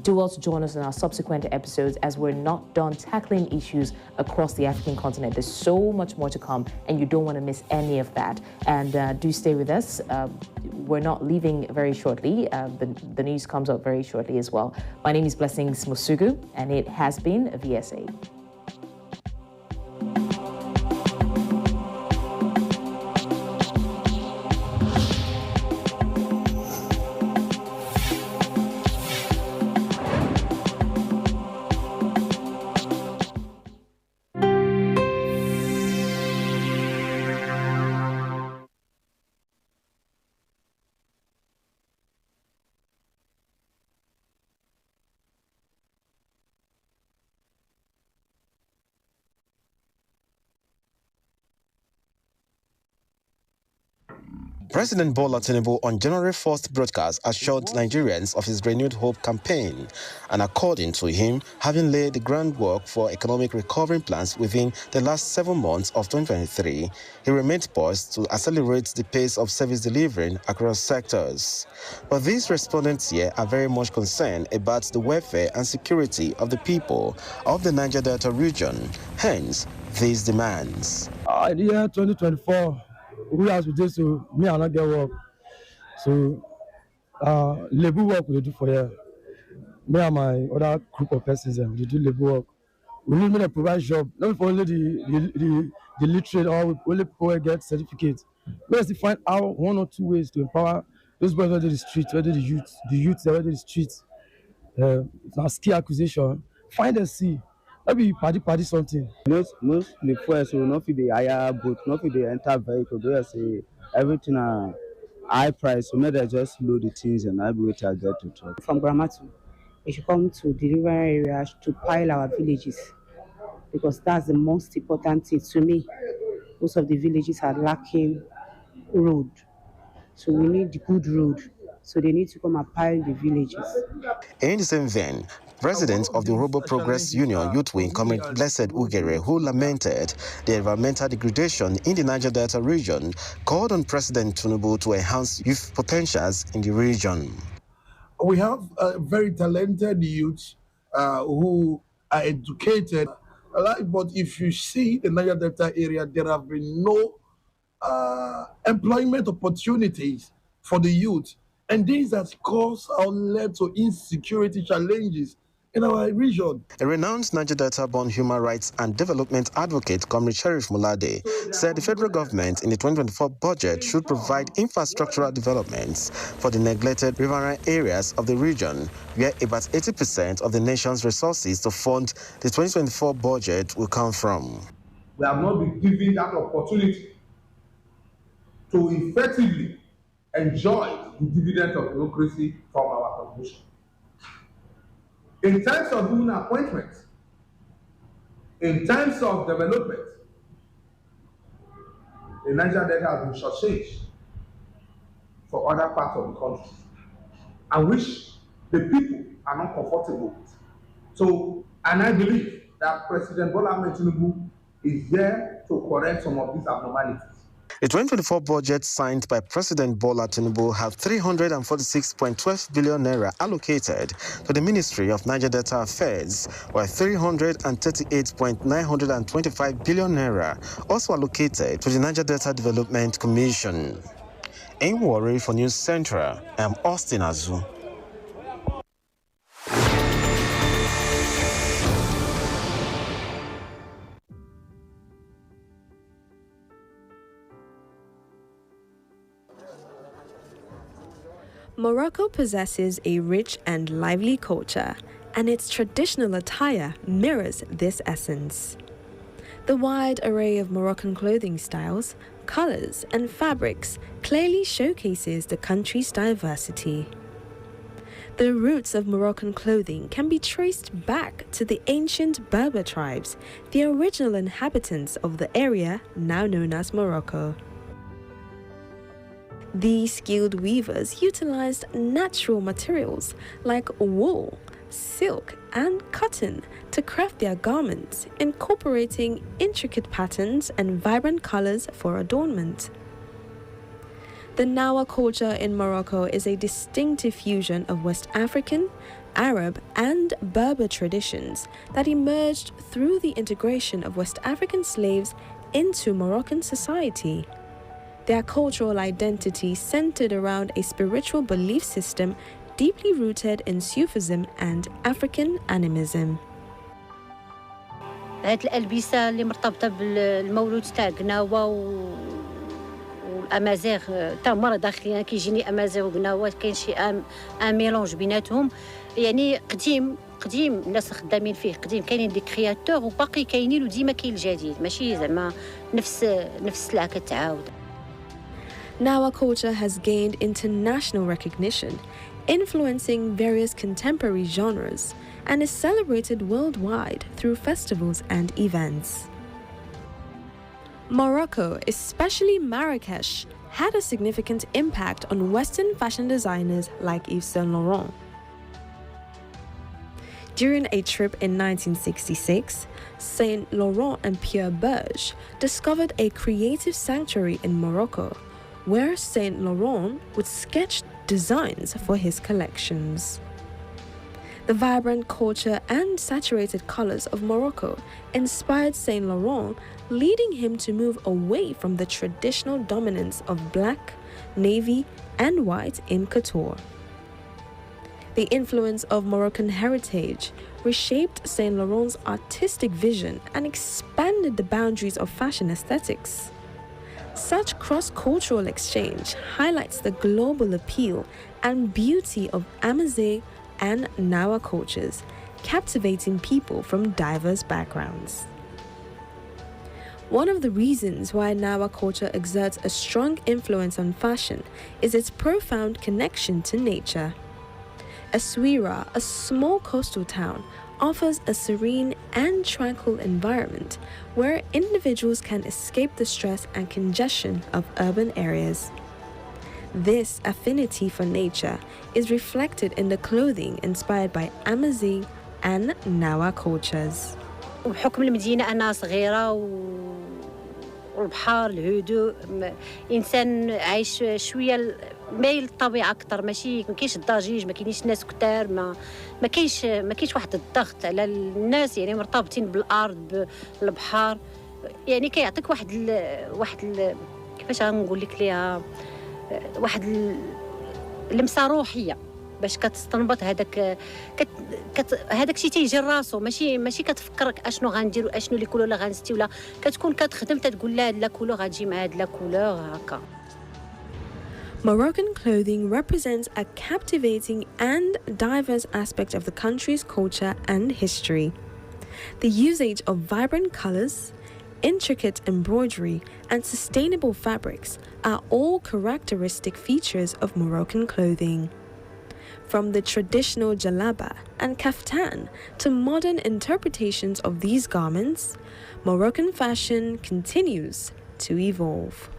S1: Do well to join us in our subsequent episodes, as we're not done tackling issues across the African continent. There's so much more to come, and you don't want to miss any of that. And do stay with us. We're not leaving very shortly. The news comes up very shortly as well. My name is Blessings Mosugu, and it has been a VSA.
S12: President Bola Tinubu on January 1st broadcast assured Nigerians of his renewed hope campaign, and according to him, having laid the groundwork for economic recovery plans within the last 7 months of 2023, he remained poised to accelerate the pace of service delivery across sectors. But these respondents here are very much concerned about the welfare and security of the people of the Niger Delta region, hence these demands.
S13: In the year 2024, we have to do so, me and not get work. So, labor work we do for here. Me and my other group of persons, we do labor work. We need me to provide job, not for only the literate or only people who get certificates. We have to find out 1 or 2 ways to empower those boys who do the streets, whether the youth that whether the streets. It's our skill acquisition. Find and see. Maybe party something.
S14: Most the first will not be the higher boat, not be the enter vehicle. They say everything high price. So maybe just load the things and I'll be able to get to truck.
S15: From Gramatu, we should come to delivery areas to pile our villages, because that's the most important thing to me. Most of the villages are lacking road, so we need the good road. So they need to come and pile the villages.
S12: In the same vein, President of the Urhobo Progress Union Youth Wing, Comrade Blessed Ugere, who lamented the environmental degradation in the Niger Delta region, called on President Tinubu to enhance youth potentials in the region.
S7: We have very talented youth who are educated, but if you see the Niger Delta area, there have been no employment opportunities for the youth. And this has caused or led to insecurity challenges in our region.
S12: A renowned Niger Delta-born human rights and development advocate, Comrade Sheriff Mulade, said the federal government in the 2024 budget should provide infrastructural developments for the neglected riverine areas of the region, where about 80% of the nation's resources to fund the 2024 budget will come from.
S16: We have not been given that opportunity to effectively enjoy the dividend of democracy from our constitution. In terms of human appointments, in terms of development, the Niger Delta has been shortchanged for other parts of the country, and which the people are not comfortable with. So, and I believe that President Bola Ahmed Tinubu is there to correct some of these abnormalities.
S12: The 2024 budget signed by President Bola Tinubu have 346.12 billion naira allocated to the Ministry of Niger Delta Affairs, while 338.925 billion naira also allocated to the Niger Delta Development Commission. In Warri for News Central, I'm Austin Azu.
S17: Morocco possesses a rich and lively culture, and its traditional attire mirrors this essence. The wide array of Moroccan clothing styles, colors, and fabrics clearly showcases the country's diversity. The roots of Moroccan clothing can be traced back to the ancient Berber tribes, the original inhabitants of the area now known as Morocco. These skilled weavers utilized natural materials like wool, silk, and cotton to craft their garments, incorporating intricate patterns and vibrant colors for adornment. The Nawa culture in Morocco is a distinctive fusion of West African, Arab, and Berber traditions that emerged through the integration of West African slaves into Moroccan society. Their cultural identity centered around a spiritual belief system deeply rooted in Sufism and African animism.
S18: هاد الألبسة اللي مرتبطة بالمولود تاع قناوة والأمازيغ تا مرة داخلين كيجيني أمازيغ وقناوة كاين شي ميلونج بيناتهم يعني قديم الناس خدامين فيه قديم كاينين دي كرياتور وباقي كاينين وديما كاين الجديد ماشي زعما نفس السلعة كتعاود.
S17: Nawa culture has gained international recognition, influencing various contemporary genres, and is celebrated worldwide through festivals and events. Morocco, especially Marrakesh, had a significant impact on Western fashion designers like Yves Saint Laurent. During a trip in 1966, Saint Laurent and Pierre Berge discovered a creative sanctuary in Morocco, where Saint Laurent would sketch designs for his collections. The vibrant culture and saturated colors of Morocco inspired Saint Laurent, leading him to move away from the traditional dominance of black, navy, and white in couture. The influence of Moroccan heritage reshaped Saint Laurent's artistic vision and expanded the boundaries of fashion aesthetics. Such cross-cultural exchange highlights the global appeal and beauty of Amazigh and Nawa cultures, captivating people from diverse backgrounds. One of the reasons why Nawa culture exerts a strong influence on fashion is its profound connection to nature. Essaouira, a small coastal town, offers a serene and tranquil environment where individuals can escape the stress and congestion of urban areas. This affinity for nature is reflected in the clothing inspired by Amazigh, and Nawa cultures.
S18: وبحكم المدينة أنا صغيرة والبحر الهدوء إنسان عايش شوية مايل للطبيعة أكثر ماشي ما كاينش الضجيج ما كاينش ناس كتار ما كاينش واحد الضغط على الناس يعني مرتبطين بالأرض بالبحر يعني كيعطيك كيفاش غنقول لك ليها لمسة روحية باش كتستنبط هذاك الشيء تيجي لراسو ماشي كتفكرك اشنو غندير واشنو لي كولور غنستي ولا كتكون كتخدم تتقول لا هاد لا كولور غتجي مع هاد لا كولور هكا.
S17: Moroccan clothing represents a captivating and diverse aspect of the country's culture and history. The usage of vibrant colors, intricate embroidery, and sustainable fabrics are all characteristic features of Moroccan clothing. From the traditional jalaba and kaftan to modern interpretations of these garments, Moroccan fashion continues to evolve.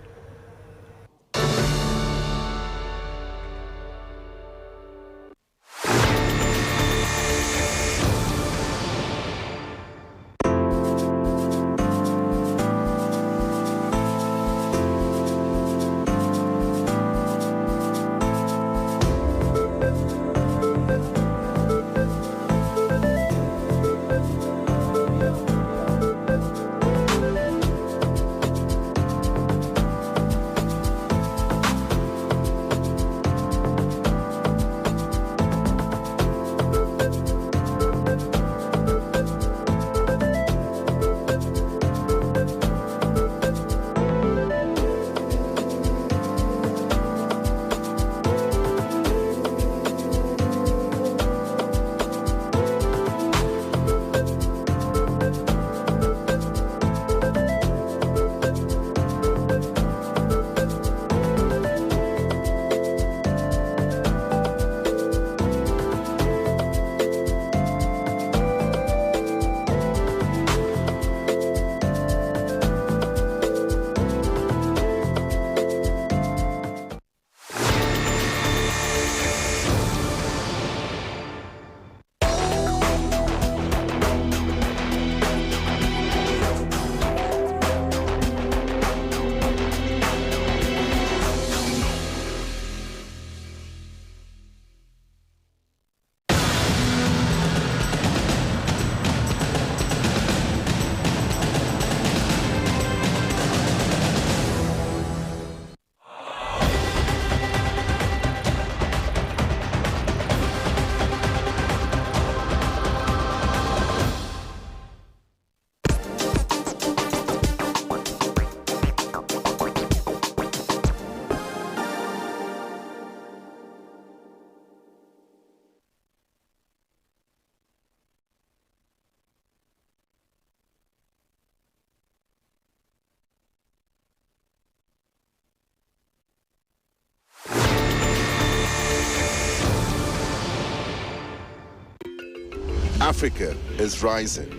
S3: Africa is rising.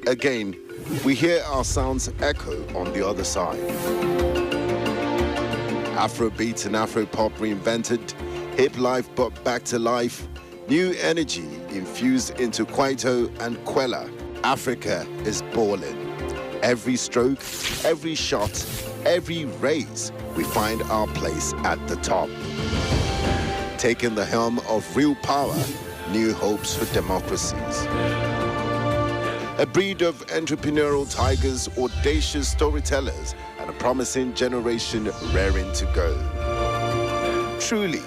S3: Again, we hear our sounds echo on the other side. Afrobeat and Afropop reinvented, hip life brought back to life, new energy infused into Kwaito and Kwela. Africa is balling. Every stroke, every shot, every race, we find our place at the top. Taking the helm of real power, new hopes for democracies. A breed of entrepreneurial tigers, audacious storytellers, and a promising generation raring to go. Truly,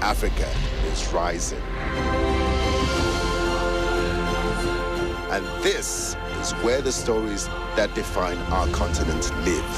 S3: Africa is rising. And this is where the stories that define our continent live.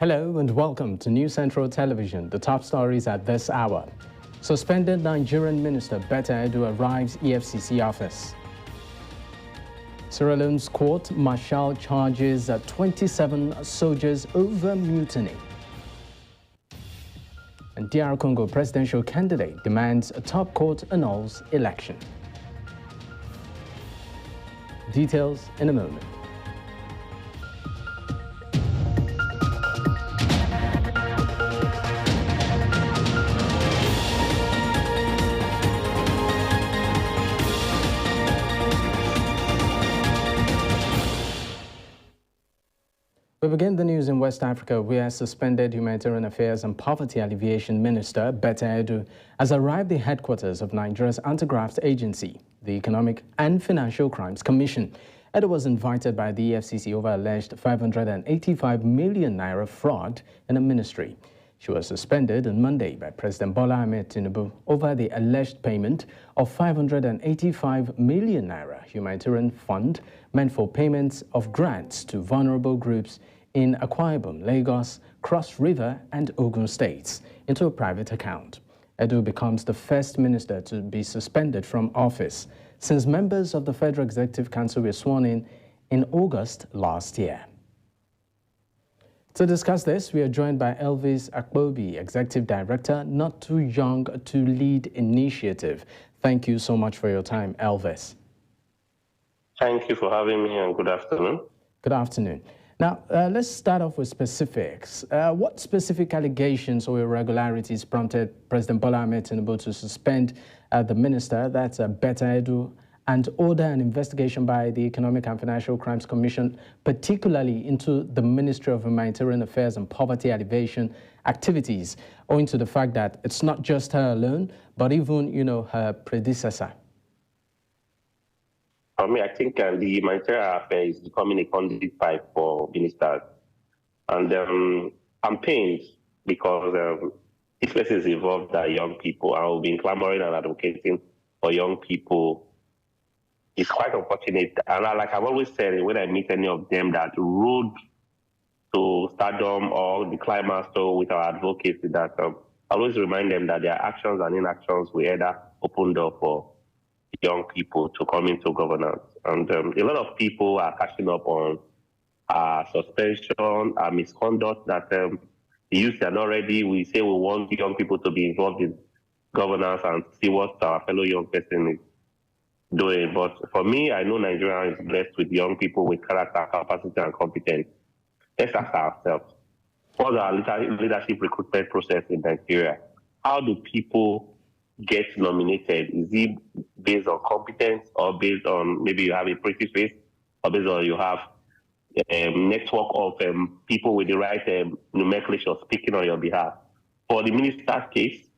S19: Hello and welcome to New Central Television. The top stories at this hour. Suspended Nigerian Minister Betta Edu arrives EFCC office. Sierra Leone's court martial charges 27 soldiers over mutiny. And DR Congo presidential candidate demands a top court annuls election. Details in a moment. We begin the news in West Africa, where suspended Humanitarian Affairs and Poverty Alleviation Minister Betta Edu has arrived at the headquarters of Nigeria's anti-graft agency, the Economic and Financial Crimes Commission. Edu was invited by the EFCC over alleged 585 million naira fraud in a ministry. She was suspended on Monday by President Bola Ahmed Tinubu over the alleged payment of 585 million naira humanitarian fund meant for payments of grants to vulnerable groups in Akwa Ibom, Lagos, Cross River and Ogun states into a private account. Edu becomes the first minister to be suspended from office since members of the Federal Executive Council were sworn in August last year. To discuss this, we are joined by Elvis Akpobi, Executive Director, Not Too Young to Lead Initiative. Thank you so much for your time, Elvis.
S20: Thank you for having me, and good afternoon.
S19: Good afternoon. Now, let's start off with specifics. What specific allegations or irregularities prompted President Bola Ahmed Tinubu to suspend the minister, that's Betta Edu, and order an investigation by the Economic and Financial Crimes Commission, particularly into the Ministry of Humanitarian Affairs and Poverty Alleviation activities, owing to the fact that it's not just her alone, but even, her predecessor?
S20: For me, I think the humanitarian affairs is becoming a conduit pipe for ministers. And I'm pained because this person is involved are young people, and we've been clamoring and advocating for young people. It's quite unfortunate. And like I've always said, when I meet any of them that road to stardom or the climax with our advocacy, that I always remind them that their actions and inactions will either open door for young people to come into governance. And a lot of people are catching up on suspension, misconduct, that the youth are not ready. We say we want young people to be involved in governance and see what our fellow young person is doing. But for me, I know Nigeria is blessed with young people with character, capacity, and competence. Let's ask ourselves, what's our leadership recruitment process in Nigeria? How do people get nominated? Is it based on competence, or based on maybe you have a pretty face, or based on you have a network of people with the right nomenclature speaking on your behalf? For the minister's case,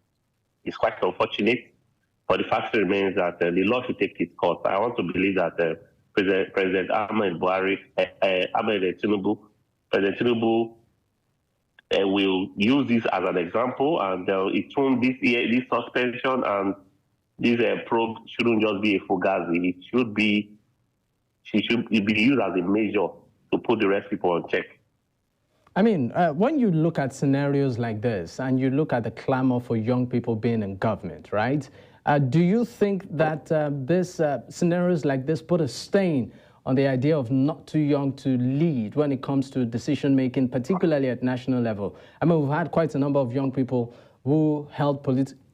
S20: it's quite unfortunate, but the fact remains that the law should take its course. I want to believe that President Ahmed Tinubu will use this as an example, and it won't this suspension and this probe shouldn't just be a fugazi. She should be used as a measure to put the rest people on check.
S19: I mean, when you look at scenarios like this and you look at the clamor for young people being in government, right? Do you think that scenarios like this put a stain on the idea of not too young to lead when it comes to decision-making, particularly at national level? I mean, we've had quite a number of young people who held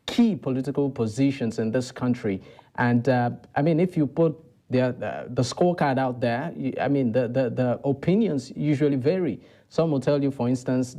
S19: key political positions in this country. And, I mean, if you put the scorecard out there, I mean, the opinions usually vary. Some will tell you, for instance,